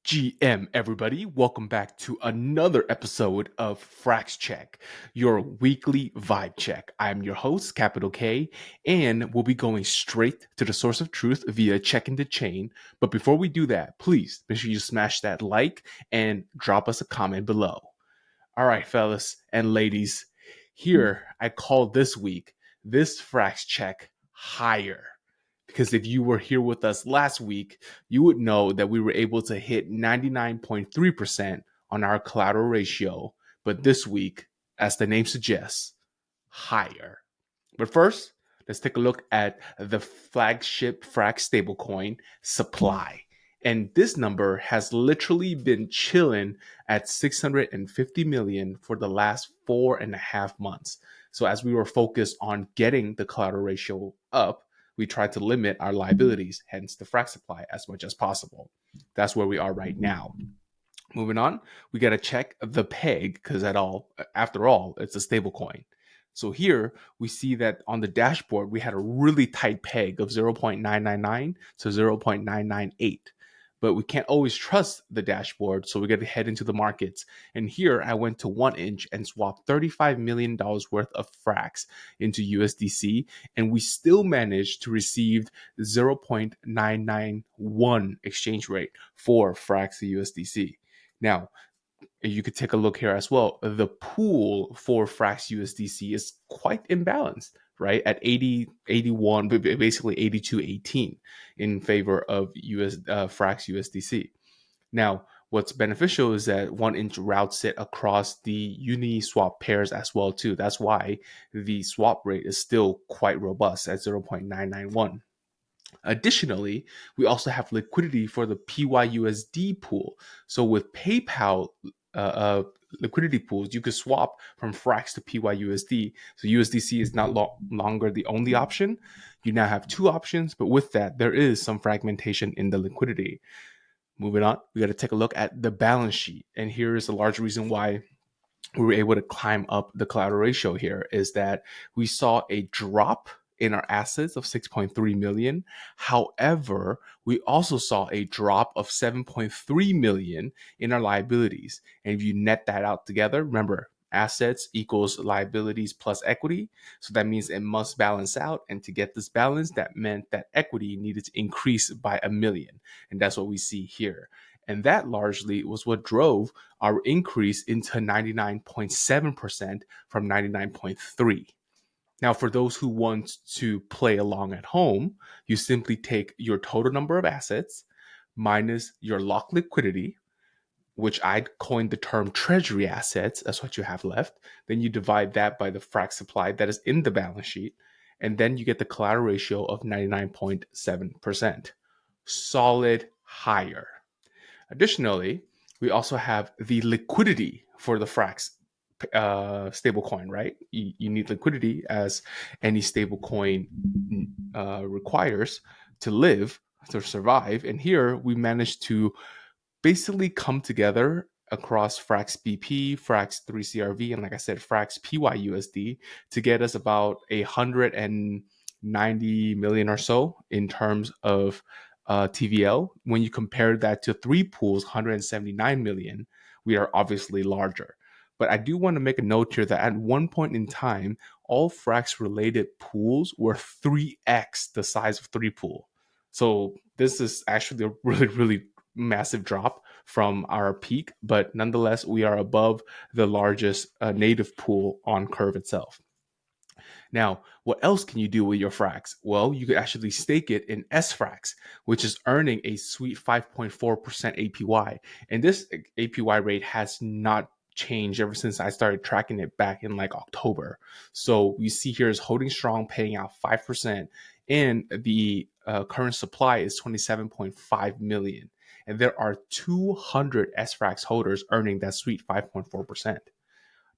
GM, everybody. Welcome back to another episode of Frax Check, your weekly vibe check. I'm your host, Capital K, and we'll be going straight to the source of truth via checking the chain. But before we do that, please make sure you smash that like and drop us a comment below. All right, fellas and ladies, here I call this Frax Check higher. Because if you were here with us last week, you would know that we were able to hit 99.3% on our collateral ratio. But this week, as the name suggests, higher. But first, let's take a look at the flagship Frax stablecoin supply. And this number has literally been chilling at 650 million for the last 4.5 months. So as we were focused on getting the collateral ratio up, we tried to limit our liabilities, hence the Frax supply, as much as possible. That's where we are right now. Moving on, we got to check the peg because after all, it's a stable coin. So here we see that on the dashboard, we had a really tight peg of 0.999 to 0.998. But we can't always trust the dashboard, so we got to head into the markets. And here I went to 1inch and swapped $35 million worth of Frax into USDC, and we still managed to receive 0.991 exchange rate for Frax USDC. Now, you could take a look here as well. The pool for Frax USDC is quite imbalanced, right? At 80, 81, basically 82, 18 in favor of Frax USDC. Now, what's beneficial is that 1inch routes it across the Uniswap pairs as well too. That's why the swap rate is still quite robust at 0.991. Additionally, we also have liquidity for the PYUSD pool. So with PayPal liquidity pools, you could swap from Frax to PYUSD. So USDC is not longer the only option. You now have two options, but with that, there is some fragmentation in the liquidity. Moving on, we got to take a look at the balance sheet. And here is a large reason why we were able to climb up the collateral ratio here is that we saw a drop in our assets of 6.3 million. However, we also saw a drop of 7.3 million in our liabilities. And if you net that out together, remember, assets equals liabilities plus equity. So that means it must balance out. And to get this balance, that meant that equity needed to increase by 1 million. And that's what we see here. And that largely was what drove our increase into 99.7% from 99.3. Now, for those who want to play along at home, you simply take your total number of assets minus your locked liquidity, which I'd coined the term treasury assets. That's what you have left. Then you divide that by the Frax supply that is in the balance sheet. And then you get the collateral ratio of 99.7%. Solid higher. Additionally, we also have the liquidity for the Frax stablecoin, right? You need liquidity as any stablecoin requires to live, to survive. And here we managed to basically come together across Frax BP, Frax 3CRV, and like I said, Frax PYUSD to get us about 190 million or so in terms of TVL. When you compare that to three pools, 179 million, we are obviously larger. But I do want to make a note here that at one point in time, all Frax related pools were 3x the size of three pool. So this is actually a really, really massive drop from our peak, but nonetheless, we are above the largest native pool on Curve itself. Now, what else can you do with your Frax? Well, you could actually stake it in SFrax, which is earning a sweet 5.4% APY. And this APY rate has not changed ever since I started tracking it back in like October. So we see here is holding strong, paying out 5%, and the current supply is 27.5 million. And there are 200 SFrax holders earning that sweet 5.4%.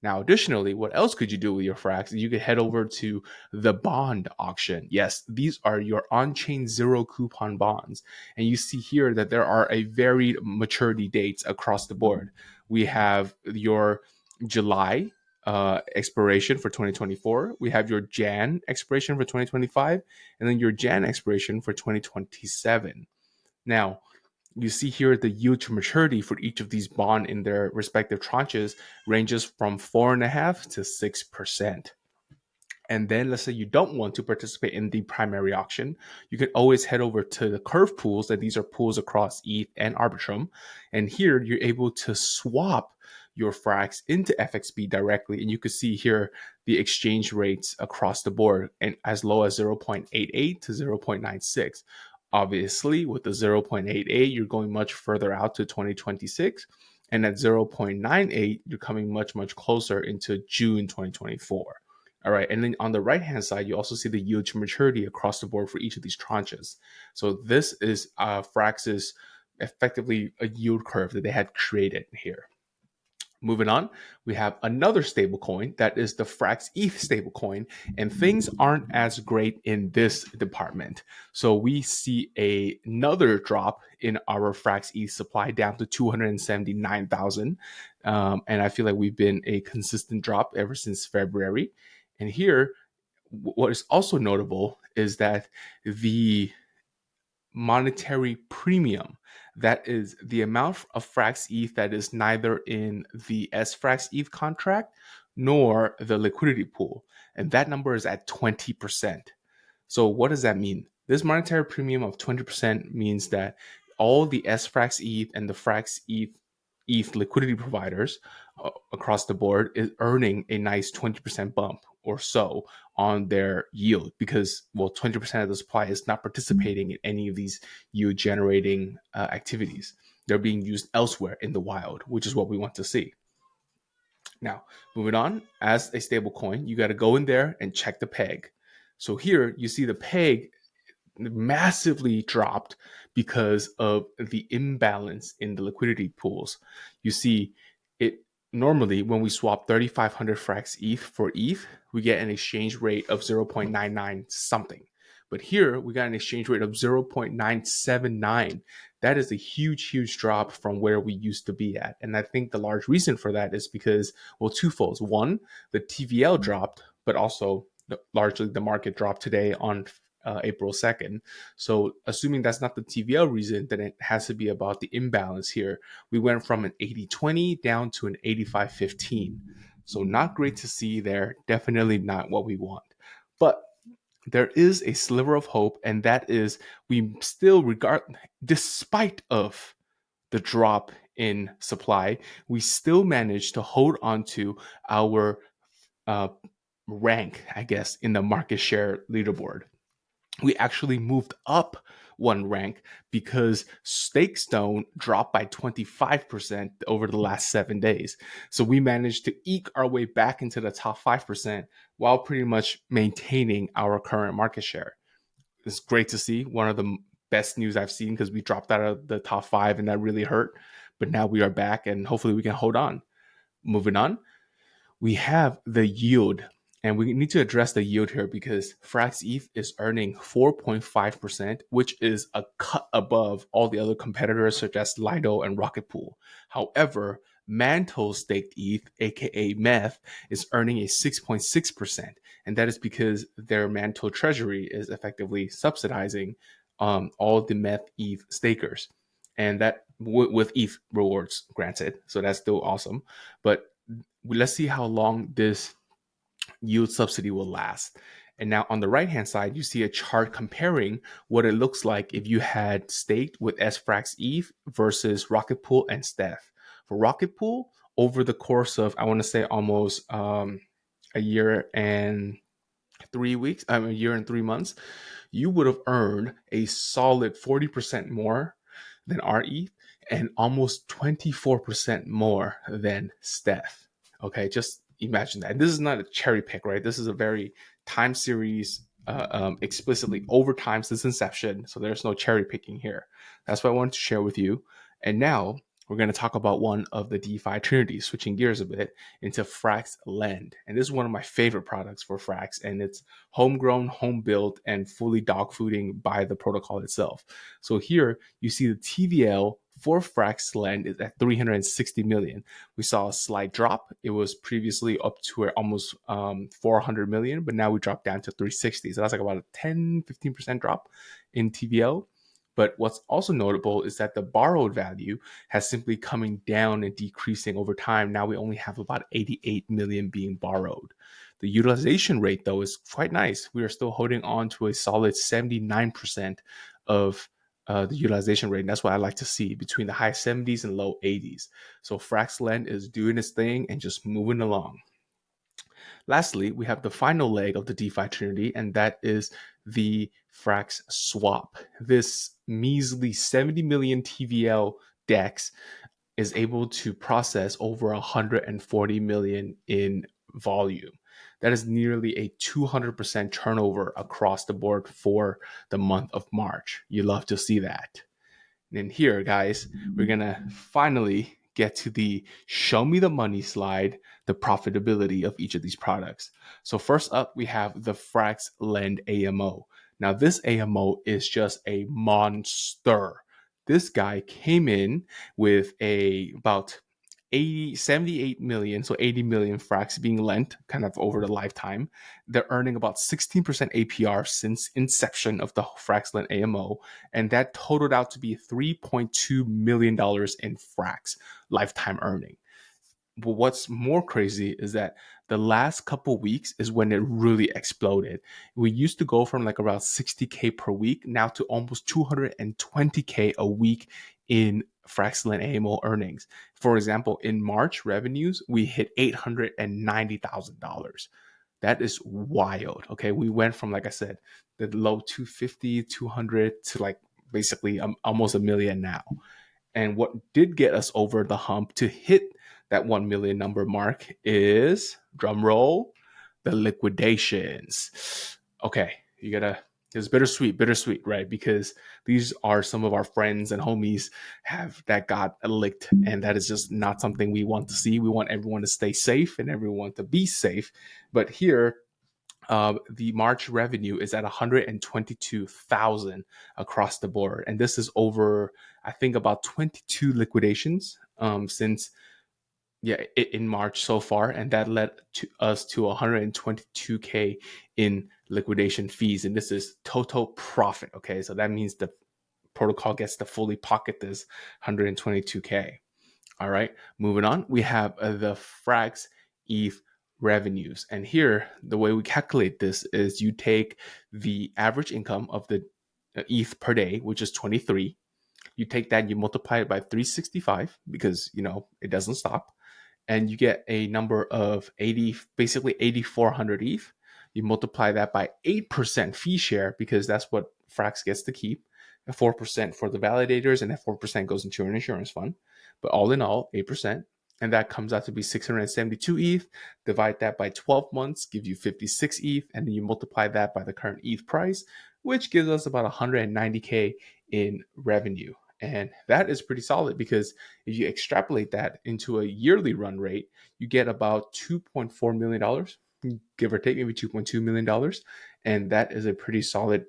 Now, additionally, what else could you do with your Frax? You could head over to the bond auction. Yes, these are your on-chain zero coupon bonds. And you see here that there are a varied maturity dates across the board. We have your July expiration for 2024. We have your Jan expiration for 2025, and then your Jan expiration for 2027. Now, you see here the yield to maturity for each of these bond in their respective tranches ranges from 4.5% to 6%. And then let's say you don't want to participate in the primary auction, you can always head over to the curve pools, and these are pools across ETH and Arbitrum. And here you're able to swap your Frax into FXB directly. And you can see here the exchange rates across the board, and as low as 0.88 to 0.96. Obviously, with the 0.88, you're going much further out to 2026. And at 0.98, you're coming much, much closer into June 2024. All right. And then on the right hand side, you also see the yield to maturity across the board for each of these tranches. So this is Frax's effectively a yield curve that they had created here. Moving on, we have another stablecoin that is the Frax ETH stablecoin, and things aren't as great in this department. So we see another drop in our Frax ETH supply down to 279,000. And I feel like we've been a consistent drop ever since February. And here, what is also notable is that the monetary premium, that is the amount of Frax ETH that is neither in the Frax ETH contract nor the liquidity pool, and that number is at 20%. So what does that mean? This monetary premium of 20% means that all the Frax ETH and the Frax ETH liquidity providers across the board is earning a nice 20% bump or so on their yield, because, well, 20% of the supply is not participating in any of these yield generating activities. They're being used elsewhere in the wild, which is what we want to see. Now, moving on, as a stable coin, you got to go in there and check the peg. So here you see the peg massively dropped because of the imbalance in the liquidity pools. You see, it normally when we swap 3,500 Frax ETH for ETH, we get an exchange rate of 0.99 something. But here we got an exchange rate of 0.979. That is a huge, huge drop from where we used to be at. And I think the large reason for that is because, well, twofolds. One, the TVL dropped, but also largely the market dropped today on April 2nd. So assuming that's not the TVL reason, then it has to be about the imbalance here. We went from an 80-20 down to an 85-15. So not great to see there. Definitely not what we want. But there is a sliver of hope, and that is we still regard, despite of the drop in supply, we still managed to hold on to our rank, I guess, in the market share leaderboard. We actually moved up one rank because Stakestone dropped by 25% over the last 7 days. So we managed to eke our way back into the top 5% while pretty much maintaining our current market share. It's great to see. One of the best news I've seen, because we dropped out of the top 5 and that really hurt. But now we are back and hopefully we can hold on. Moving on, we have the yield. And we need to address the yield here because Frax ETH is earning 4.5%, which is a cut above all the other competitors such as Lido and Rocket Pool. However, Mantle staked ETH, aka METH, is earning a 6.6%. And that is because their Mantle treasury is effectively subsidizing all the METH ETH stakers. And that with ETH rewards granted. So that's still awesome. But let's see how long this yield subsidy will last. And now on the right hand side, you see a chart comparing what it looks like if you had staked with Frax ETH versus Rocket Pool and Steph. For Rocket Pool, over the course of, I want to say almost a year and 3 weeks, a year and 3 months, you would have earned a solid 40% more than our ETH and almost 24% more than Steph. Okay, just imagine that. And this is not a cherry pick, right? This is a very time series, explicitly over time since inception. So there's no cherry picking here. That's what I wanted to share with you. And now we're going to talk about one of the DeFi trinities, switching gears a bit into Frax Lend. And this is one of my favorite products for Frax, and it's homegrown, home built, and fully dog fooding by the protocol itself. So here you see the TVL for Frax Lend is at 360 million. We saw a slight drop. It was previously up to almost 400 million, but now we dropped down to 360. So that's like about a 10-15% drop in TVL. But what's also notable is that the borrowed value has simply coming down and decreasing over time. Now we only have about 88 million being borrowed. The utilization rate, though, is quite nice. We are still holding on to a solid 79% of the utilization rate. And that's what I like to see, between the high 70s and low 80s. So Fraxlend is doing its thing and just moving along. Lastly, we have the final leg of the DeFi Trinity, and that is the Frax Swap. This measly 70 million TVL DEX is able to process over 140 million in volume. That is nearly a 200% turnover across the board for the month of March. You love to see that. And here, guys, we're going to finally get to the show me the money slide, the profitability of each of these products. So first up, we have the Frax Lend AMO. Now, this AMO is just a monster. This guy came in with about 78 million, so 80 million Frax being lent kind of over the lifetime. They're earning about 16% APR since inception of the Fraxlend AMO, and that totaled out to be $3.2 million in Frax lifetime earning. But what's more crazy is that the last couple weeks is when it really exploded. We used to go from like around 60K per week now to almost 220K a week in Fraxlend AMO earnings. For example, in March revenues, we hit $890,000. That is wild. Okay. We went from, like I said, the low 250, 200 to like basically almost a million now. And what did get us over the hump to hit that 1 million number mark is, drum roll, the liquidations. Okay, you gotta, it's bittersweet, right? Because these are some of our friends and homies have that got licked, and that is just not something we want to see. We want everyone to stay safe and everyone to be safe. But here, the March revenue is at 122,000 across the board, and this is over, I think, about 22 liquidations since in March so far, and that led to us to 122K in liquidation fees, and this is total profit. Okay, so that means the protocol gets to fully pocket this 122K. All right, moving on, we have the Frax ETH revenues. And here, the way we calculate this is you take the average income of the ETH per day, which is 23. You take that, you multiply it by 365 because, it doesn't stop. And you get a number of 80, basically 8,400 ETH. You multiply that by 8% fee share because that's what Frax gets to keep. 4% for the validators, and that 4% goes into an insurance fund. But all in all, 8%. And that comes out to be 672 ETH. Divide that by 12 months, give you 56 ETH. And then you multiply that by the current ETH price, which gives us about 190K in revenue. And that is pretty solid because if you extrapolate that into a yearly run rate, you get about $2.4 million, give or take, maybe $2.2 million. And that is a pretty solid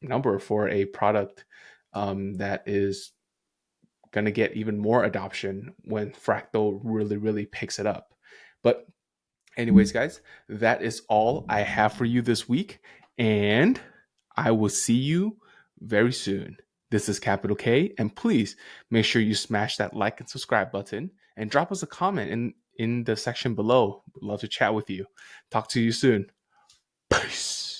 number for a product that is going to get even more adoption when Fractal really picks it up. But anyways, guys, that is all I have for you this week, and I will see you very soon. This is Capital K, and please make sure you smash that like and subscribe button and drop us a comment in the section below. We'd love to chat with you. Talk to you soon. Peace.